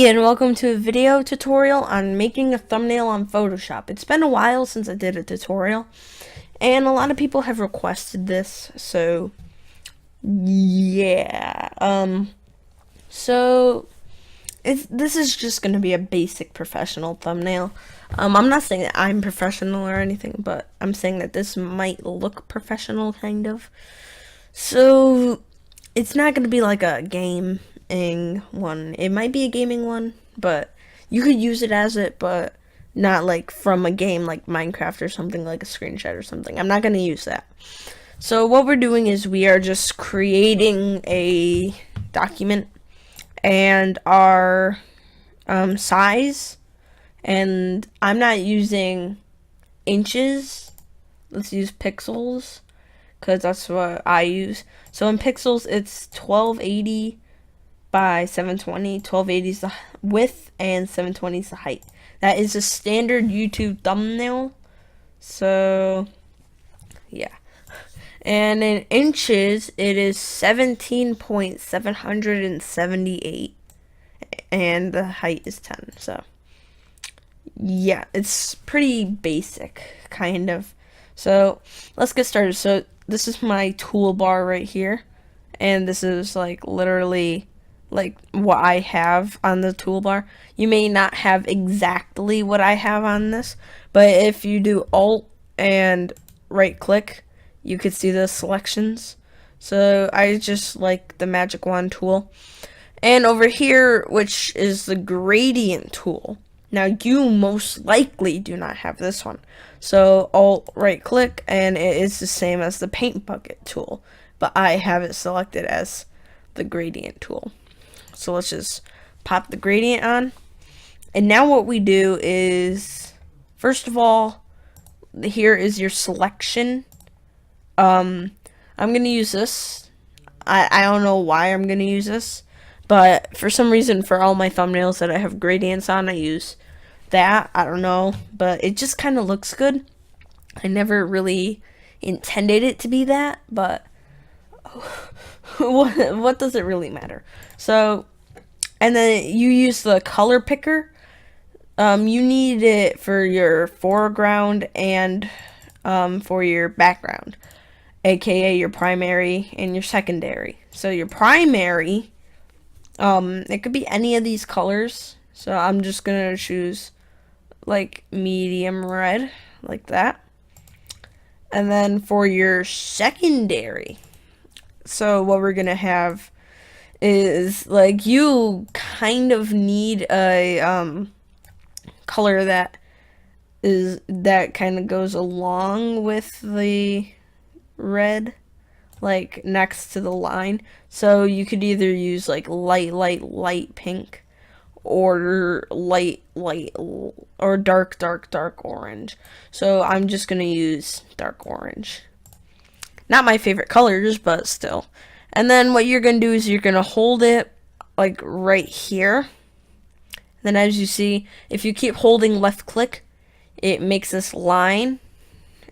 Hey, and welcome to a video tutorial on making a thumbnail on Photoshop. It's been a while since I did a tutorial, and a lot of people have requested this, so yeah. So this is just gonna be a basic professional thumbnail. I'm not saying that I'm professional or anything, but I'm saying that this might look professional, kind of. So it's not gonna be like a gaming one. It might be a gaming one, but you could use it as it, but not like from a game like Minecraft or something, like a screenshot or something. I'm not gonna use that. So what we're doing is we are just creating a document and our size, and I'm not using inches. Let's use pixels because that's what I use. So in pixels, it's 1280 by 720. 1280 is the width and 720 is the height. That is a standard YouTube thumbnail. So yeah. And in inches, it is 17.778, and the height is 10. So yeah, it's pretty basic, kind of. So let's get started. So this is my toolbar right here, and this is like literally like what I have on the toolbar. You may not have exactly what I have on this, but if you do Alt and right click, you could see the selections. So I just like the magic wand tool. And over here, which is the gradient tool. Now you most likely do not have this one. So Alt right click, and it is the same as the paint bucket tool, but I have it selected as the gradient tool. So let's just pop the gradient on. And now what we do is, first of all, here is your selection. I'm gonna use this. I don't know why I'm gonna use this, but for some reason, for all my thumbnails that I have gradients on, I use that. I don't know, but it just kind of looks good. I never really intended it to be that, but what does it really matter? So, and then you use the color picker. You need it for your foreground and for your background, aka your primary and your secondary. So your primary, it could be any of these colors. So I'm just gonna choose like medium red, like that. And then for your secondary, so what we're gonna have is like, you kind of need a color that kind of goes along with the red, like next to the line. So you could either use like light pink, or light or dark orange. So I'm just gonna use dark orange. Not my favorite colors, but still. And then what you're gonna do is you're gonna hold it like right here. Then as you see, if you keep holding left click, it makes this line,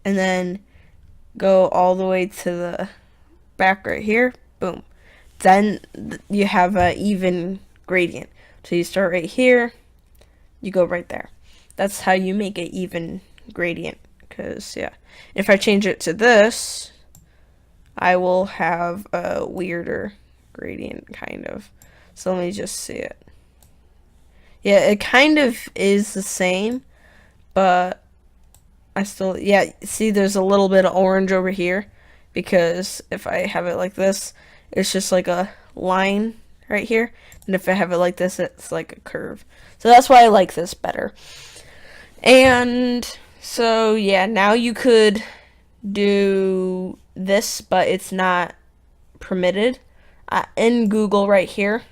and then go all the way to the back right here. Boom. Then you have an even gradient. So you start right here, you go right there. That's how you make an even gradient. Because yeah, if I change it to this, I will have a weirder gradient, kind of. So let me just see it. Yeah, it kind of is the same, but I still, yeah, see there's a little bit of orange over here, because if I have it like this, it's just like a line right here, and if I have it like this, it's like a curve. So that's why I like this better. And so yeah, now you could do this, but it's not permitted. In Google right here,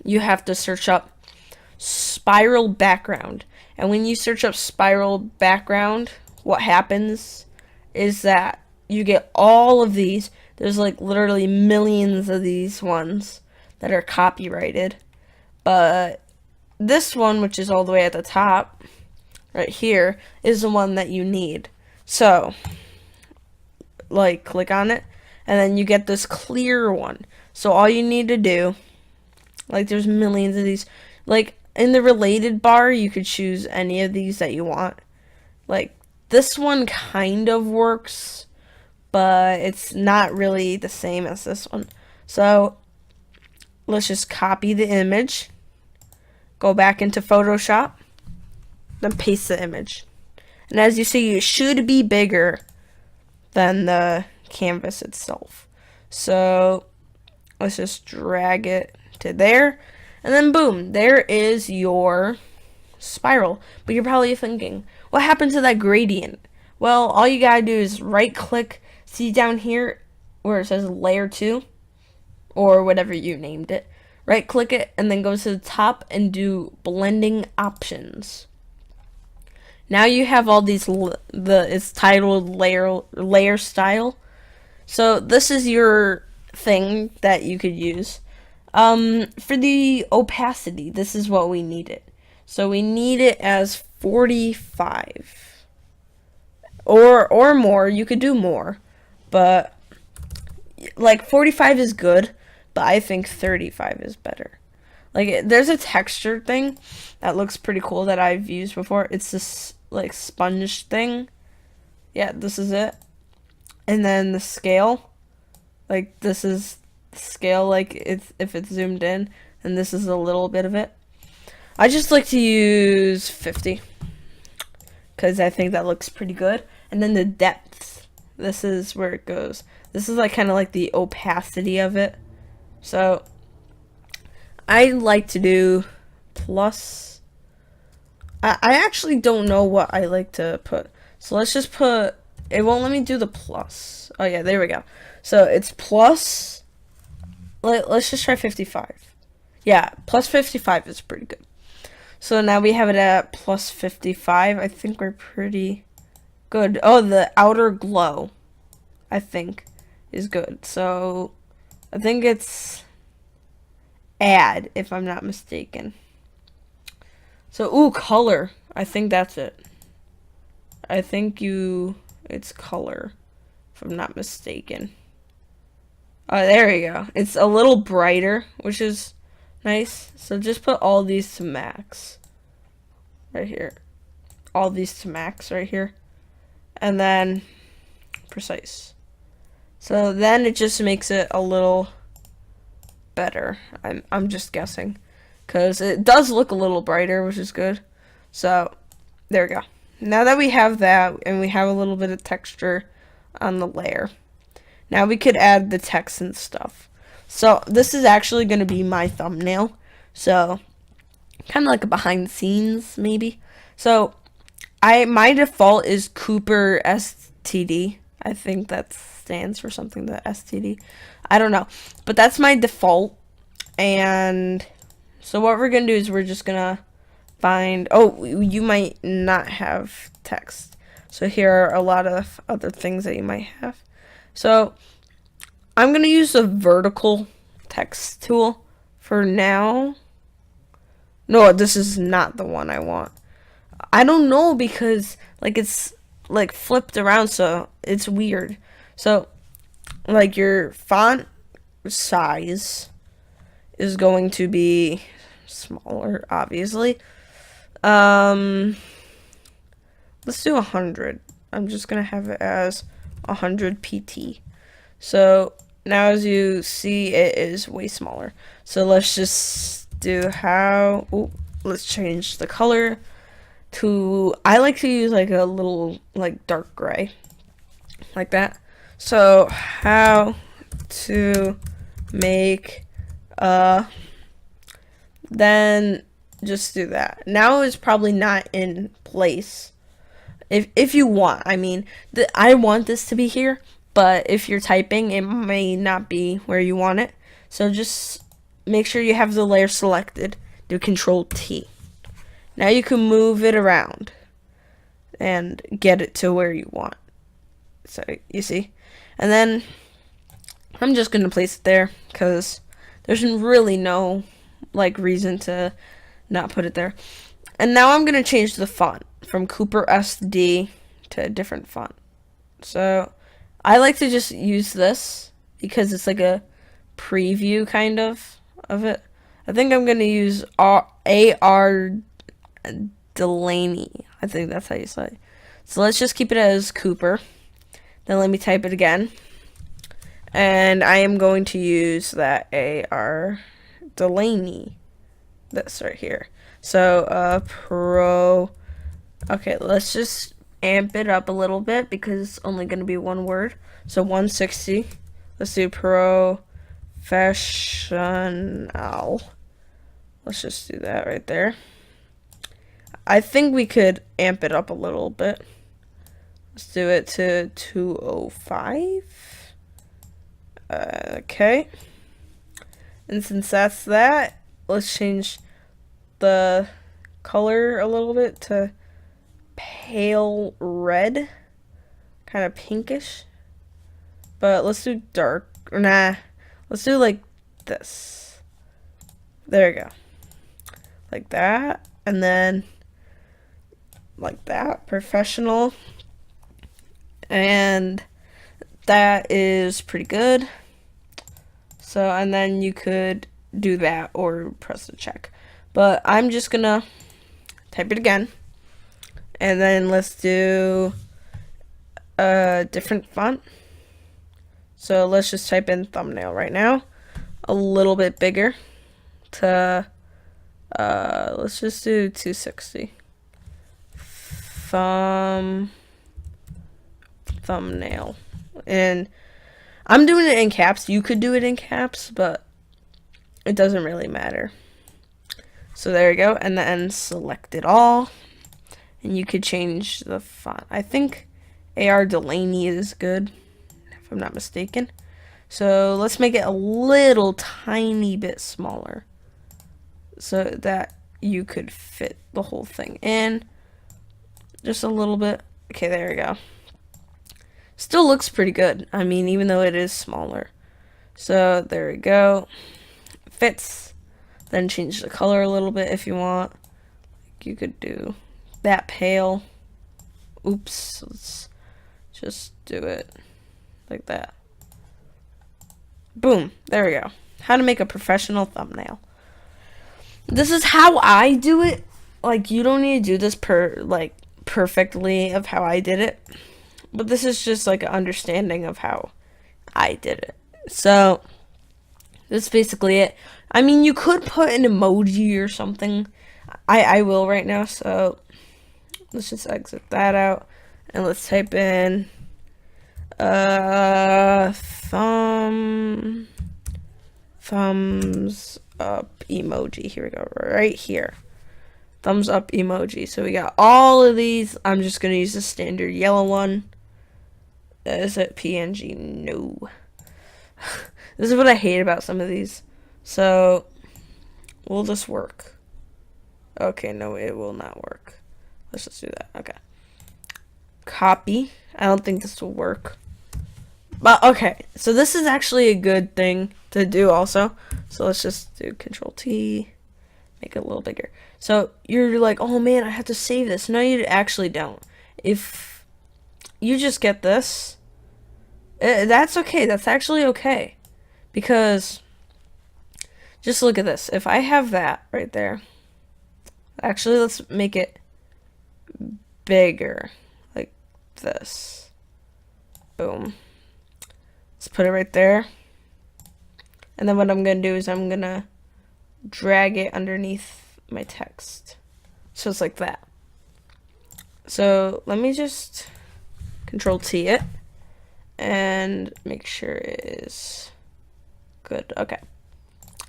you have to search up spiral background, and when you search up spiral background, what happens is that you get all of these. There's like literally millions of these ones that are copyrighted, but this one, which is all the way at the top right here, is the one that you need. So like click on it, and then you get this clear one. So all you need to do, like there's millions of these, Like in the related bar, you could choose any of these that you want. Like this one kind of works, but it's not really the same as this one. So let's just copy the image, go back into Photoshop, then paste the image. And as you see, it should be bigger than the canvas itself. So let's just drag it to there. And then boom, there is your spiral. But you're probably thinking, what happened to that gradient? Well, all you gotta do is right click, see down here where it says layer 2, or whatever you named it. Right click it and then go to the top and do blending options. Now you have all these, it's titled layer style. So this is your thing that you could use. For the opacity, this is what we need it. So we need it as 45. Or more, you could do more. But like 45 is good, but I think 35 is better. Like there's a texture thing that looks pretty cool that I've used before. It's this like sponge thing. Yeah, this is it. And then the scale, like this is the scale, like it's if it's zoomed in, and this is a little bit of it. I just like to use 50 because I think that looks pretty good. And then the depth, this is where it goes. This is like kind of like the opacity of it. So I like to do plus. I actually don't know what I like to put. So let's just put, it won't let me do the plus. Oh yeah, there we go. So it's plus, let's just try 55. Yeah, plus 55 is pretty good. So now we have it at plus 55. I think we're pretty good. Oh, the outer glow, I think, is good. So I think it's add, if I'm not mistaken. So, ooh, color. I think that's it. I think it's color, if I'm not mistaken. Oh, there we go. It's a little brighter, which is nice. So just put all these to max. Right here. All these to max right here. And then precise. So then it just makes it a little better. I'm just guessing. Because it does look a little brighter, which is good. So, there we go. Now that we have that, and we have a little bit of texture on the layer, now we could add the text and stuff. So, this is actually going to be my thumbnail. So, kind of like a behind the scenes, maybe. So, my default is Cooper STD. I think that stands for something, the STD. I don't know. But that's my default. And so what we're going to do is we're just going to find, oh, you might not have text. So here are a lot of other things that you might have. So I'm going to use the vertical text tool for now. No, this is not the one I want. I don't know because like it's like flipped around, so it's weird. So like your font size is going to be smaller, obviously. Let's do 100. I'm just gonna have it as 100 pt. So now as you see, it is way smaller. So let's just do how, ooh, let's change the color to, I like to use like a little like dark gray, like that. So how to make then just do that. Now it's probably not in place. If you want, I mean, I want this to be here, but if you're typing, it may not be where you want it. So just make sure you have the layer selected. Do Control T. Now you can move it around and get it to where you want. So you see, and then I'm just gonna place it there because there's really no like reason to not put it there. And now I'm gonna change the font from Cooper SD to a different font. So I like to just use this because it's like a preview kind of it. I think I'm gonna use A.R. Delaney. I think that's how you say it. So let's just keep it as Cooper. Then let me type it again. And I am going to use that A.R. Delaney. This right here. So, okay, let's just amp it up a little bit because it's only going to be one word. So 160. Let's do professional. Let's just do that right there. I think we could amp it up a little bit. Let's do it to 205. Okay. And since that's that, let's change the color a little bit to pale red. Kind of pinkish. But let's do dark. Nah. Let's do like this. There we go. Like that. And then like that. Professional. And that is pretty good. So, and then you could do that or press the check. But I'm just gonna type it again. And then let's do a different font. So let's just type in thumbnail right now. A little bit bigger to, let's just do 260. Thumbnail. And I'm doing it in caps. You could do it in caps, but it doesn't really matter. So there we go. And then select it all. And you could change the font. I think A.R. Delaney is good, if I'm not mistaken. So let's make it a little tiny bit smaller so that you could fit the whole thing in. Just a little bit. Okay, there we go. Still looks pretty good. I mean, even though it is smaller. So there we go. Fits. Then change the color a little bit if you want. You could do that pale. Oops. Let's just do it like that. Boom. There we go. How to make a professional thumbnail. This is how I do it. Like, you don't need to do this perfectly of how I did it. But this is just like an understanding of how I did it. So, that's basically it. I mean, you could put an emoji or something. I will right now, so let's just exit that out. And let's type in thumbs up emoji. Here we go, right here. Thumbs up emoji. So we got all of these. I'm just going to use the standard yellow one. Is it PNG? No. This is what I hate about some of these. So, will this work? Okay, no, it will not work. Let's just do that. Okay. Copy. I don't think this will work. But, okay. So, this is actually a good thing to do also. So, let's just do Control T. Make it a little bigger. So, you're like, oh man, I have to save this. No, you actually don't. If you just get this, that's okay. That's actually okay. Because, just look at this. If I have that right there, actually, let's make it bigger. Like this. Boom. Let's put it right there. And then what I'm going to do is I'm going to drag it underneath my text. So it's like that. So let me just Control T it and make sure it is good. Okay.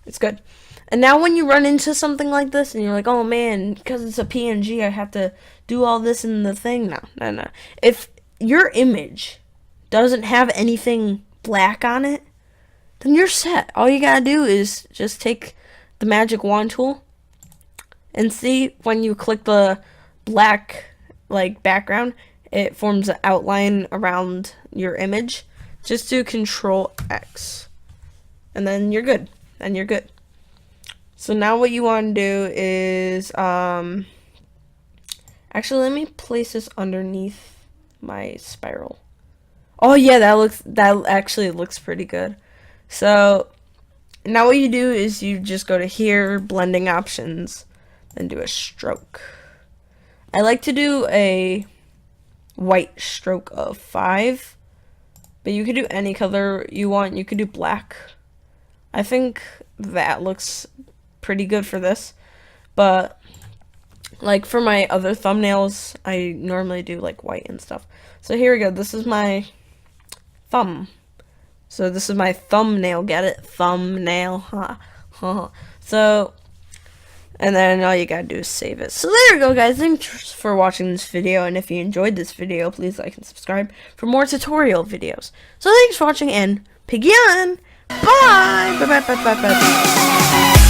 It's good. And now when you run into something like this and you're like, oh man, because it's a PNG, I have to do all this in the thing. No. If your image doesn't have anything black on it, then you're set. All you gotta do is just take the magic wand tool and see when you click the black background, it forms an outline around your image. Just do Control X. And then you're good. And you're good. So now what you want to do is actually let me place this underneath my spiral. Oh yeah, that actually looks pretty good. So Now what you do is you just go to here, blending options, then do a stroke. I like to do a white stroke of 5, but you could do any color you want. You could do black. I think that looks pretty good for this, but like for my other thumbnails, I normally do like white and stuff. So here we go. This is my thumb. So this is my thumbnail. Get it? Thumbnail. So, and then all you gotta do is save it. So there you go, guys. Thanks for watching this video. And if you enjoyed this video, please like and subscribe for more tutorial videos. So thanks for watching, and Piggy on. Bye. Bye. Bye. Bye. Bye. Bye.